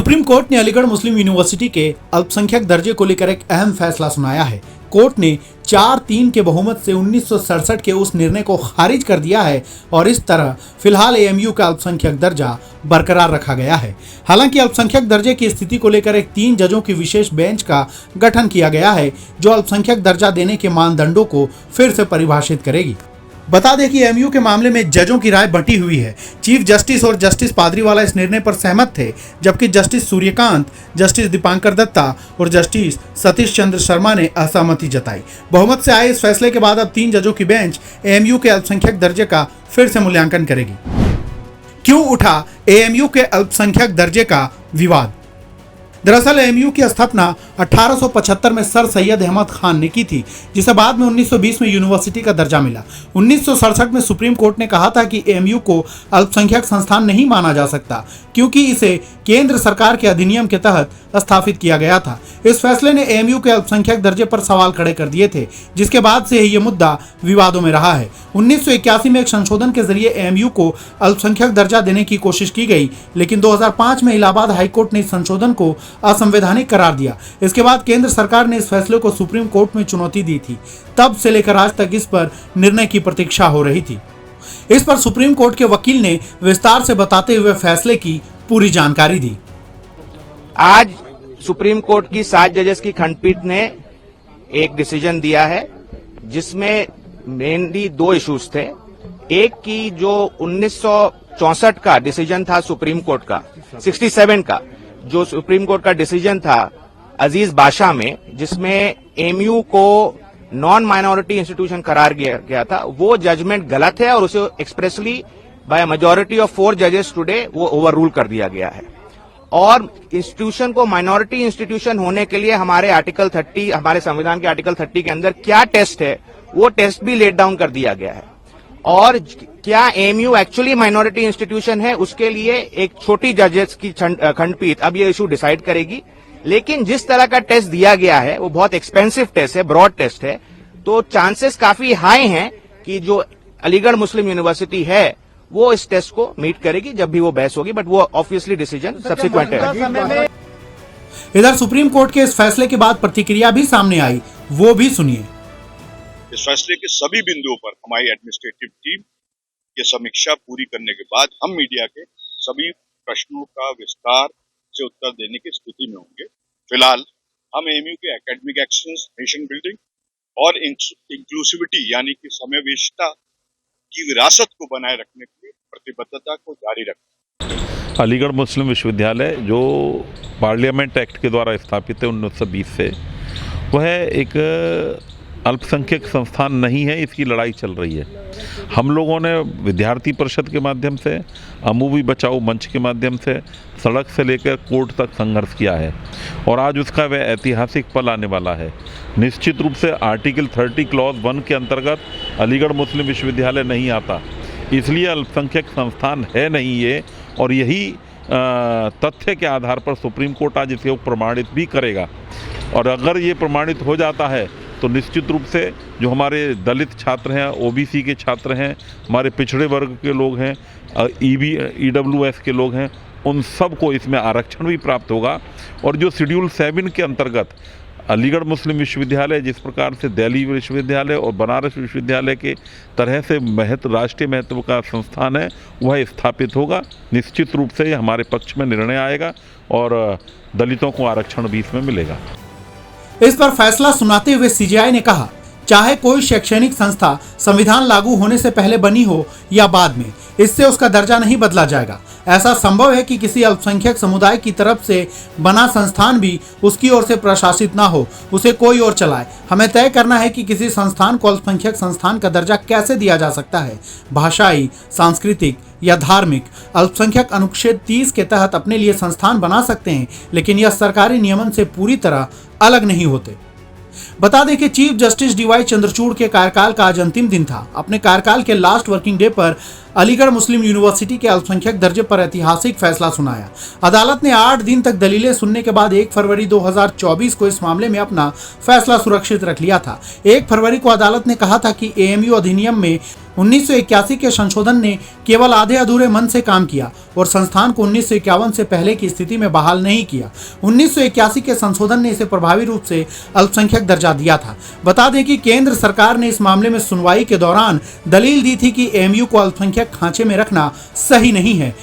Supreme court ने अलीगढ़ मुस्लिम university के अल्पसंख्यक दर्जे को लेकर एक अहम फैसला सुनाया है। कोर्ट ने 4-3 के बहुमत से 1967 के उस निर्णय को खारिज कर दिया है और इस तरह फिलहाल एएमयू का अल्पसंख्यक दर्जा बरकरार रखा गया है। हालांकि अल्पसंख्यक दर्जे की स्थिति को लेकर एक 3 जजों की विशेष बेंच का गठन किया गया है, जो अल्पसंख्यक दर्जा देने के मानदंडों को फिर से परिभाषित करेगी। बता दें कि एएमयू के मामले में जजों की राय बंटी हुई है। चीफ जस्टिस और जस्टिस पादरीवाला इस निर्णय पर सहमत थे, जबकि जस्टिस सूर्यकांत, जस्टिस दीपांकर दत्ता और जस्टिस सतीश चंद्र शर्मा ने असहमति जताई। बहुमत से आए इस फैसले के बाद अब 3 जजों की बेंच एएमयू के अल्पसंख्यक दर्जे का फिर से मूल्यांकन करेगी। क्यों उठा एएमयू के अल्पसंख्यक दर्जे का विवाद? दरअसल एएमयू की स्थापना 1875 में सर सैयद अहमद खान ने की थी, जिसे बाद में 1920 में यूनिवर्सिटी का दर्जा मिला। 1967 में सुप्रीम कोर्ट ने कहा था कि एएमयू को अल्पसंख्यक संस्थान नहीं माना जा सकता, क्योंकि इसे केंद्र सरकार के अधिनियम के तहत स्थापित किया गया था। इस फैसले ने एएमयू के अल्पसंख्यक दर्जे पर सवाल खड़े कर दिए थे, जिसके बाद से ये मुद्दा विवादों में रहा है। 1981 में एक संशोधन के जरिए एएमयू को अल्पसंख्यक दर्जा देने की कोशिश की गई, लेकिन 2005 में इलाहाबाद हाईकोर्ट ने इस संशोधन को असंवैधानिक करार दिया। इसके बाद केंद्र सरकार ने इस फैसले को सुप्रीम कोर्ट में चुनौती दी थी। तब से लेकर आज तक इस पर निर्णय की प्रतीक्षा हो रही थी। इस पर सुप्रीम कोर्ट के वकील ने विस्तार से बताते हुए फैसले की पूरी जानकारी दी। आज सुप्रीम कोर्ट की 7 जजेस की खंडपीठ ने एक डिसीजन दिया है, जिसमें मेनली 2 इश्यूज थे। एक की जो 1964 का डिसीजन था सुप्रीम कोर्ट का, 67 का जो सुप्रीम कोर्ट का डिसीजन था अजीज बादशाह में, जिसमें एएमयू को नॉन माइनॉरिटी इंस्टीट्यूशन करार गया था, वो जजमेंट गलत है और उसे एक्सप्रेसली बाय मेजॉरिटी ऑफ 4 जजेस टुडे वो ओवर रूल कर दिया गया है। और इंस्टीट्यूशन को माइनॉरिटी इंस्टीट्यूशन होने के लिए हमारे आर्टिकल 30, हमारे संविधान के आर्टिकल 30 के अंदर क्या टेस्ट है, वो टेस्ट भी लेट डाउन कर दिया गया है। और क्या एएमयू एक्चुअली माइनॉरिटी इंस्टीट्यूशन है, उसके लिए एक छोटी जजेस की खंडपीठ अब ये इशू डिसाइड करेगी। लेकिन जिस तरह का टेस्ट दिया गया है वो बहुत एक्सपेंसिव टेस्ट है, ब्रॉड टेस्ट है, तो चांसेस काफी हाई हैं कि जो अलीगढ़ मुस्लिम यूनिवर्सिटी है वो इस टेस्ट को मीट करेगी जब भी वो बहस होगी, बट वो ऑब्वियसली डिसीजन सब्सिक्वेंट है। इधर सुप्रीम कोर्ट के इस फैसले के बाद प्रतिक्रिया भी सामने आई, वो भी सुनिए। इस फैसले के सभी बिंदुओं पर हमारी एडमिनिस्ट्रेटिव टीम ये समीक्षा पूरी करने के बाद हम मीडिया के सभी प्रश्नों का विस्तार से उत्तर देने की स्थिति में होंगे। फिलहाल हम एएमयू के एकेडमिक एक्सेलेंस, नेशन बिल्डिंग और इंक्लूसिविटी यानी कि समावेशिता की विरासत को बनाए रखने की प्रतिबद्धता को जारी रखें। अलीगढ़ मुस्लिम विश्वविद्यालय जो पार्लियामेंट एक्ट के द्वारा स्थापित है 1920 से, वह एक अल्पसंख्यक संस्थान नहीं है। इसकी लड़ाई चल रही है। हम लोगों ने विद्यार्थी परिषद के माध्यम से, अमूवी बचाओ मंच के माध्यम से, सड़क से लेकर कोर्ट तक संघर्ष किया है और आज उसका वह ऐतिहासिक पल आने वाला है। निश्चित रूप से आर्टिकल 30 क्लॉज 1 के अंतर्गत अलीगढ़ मुस्लिम विश्वविद्यालय नहीं आता, इसलिए अल्पसंख्यक संस्थान है नहीं ये। और यही तथ्य के आधार पर सुप्रीम कोर्ट आज इसे प्रमाणित भी करेगा। और अगर ये प्रमाणित हो जाता है तो निश्चित रूप से जो हमारे दलित छात्र हैं, ओबीसी के छात्र हैं, हमारे पिछड़े वर्ग के लोग हैं, ईडब्ल्यूएस के लोग हैं, उन सब को इसमें आरक्षण भी प्राप्त होगा। और जो शेड्यूल 7 के अंतर्गत अलीगढ़ मुस्लिम विश्वविद्यालय जिस प्रकार से दिल्ली विश्वविद्यालय और बनारस विश्वविद्यालय के तरह से राष्ट्रीय महत्व का संस्थान है, वह स्थापित होगा। निश्चित रूप से हमारे पक्ष में निर्णय आएगा और दलितों को आरक्षण भी इसमें मिलेगा। इस पर फैसला सुनाते हुए सीजेआई ने कहा, चाहे कोई शैक्षणिक संस्था संविधान लागू होने से पहले बनी हो या बाद में, इससे उसका दर्जा नहीं बदला जाएगा। ऐसा संभव है कि किसी अल्पसंख्यक समुदाय की तरफ से बना संस्थान भी उसकी ओर से प्रशासित ना हो, उसे कोई और चलाए। हमें तय करना है कि किसी संस्थान को अल्पसंख्यक संस्थान का दर्जा कैसे दिया जा सकता है। भाषाई, सांस्कृतिक या धार्मिक अल्पसंख्यक अनुच्छेद 30 के तहत अपने लिए संस्थान बना सकते हैं, लेकिन यह सरकारी नियमन से पूरी तरह अलग नहीं होते। बता दें कि चीफ जस्टिस डीवाई चंद्रचूड़ के कार्यकाल का आज अंतिम दिन था। अपने कार्यकाल के लास्ट वर्किंग डे पर अलीगढ़ मुस्लिम यूनिवर्सिटी के अल्पसंख्यक दर्जे पर ऐतिहासिक फैसला सुनाया। अदालत ने 8 दिन तक दलीलें सुनने के बाद 1 फरवरी 2024 को इस मामले में अपना फैसला सुरक्षित रख लिया था। 1 फरवरी को अदालत ने कहा था कि एएमयू अधिनियम में 1981 के संशोधन ने केवल आधे अधूरे मन से काम किया और संस्थान को 1951 से पहले की स्थिति में बहाल नहीं किया। 1981 के संशोधन ने इसे प्रभावी रूप से अल्पसंख्यक दर्जा दिया था। बता दें कि केंद्र सरकार ने इस मामले में सुनवाई के दौरान दलील दी थी कि एएमयू को अल्पसंख्यक खांचे में रखना सही नहीं है,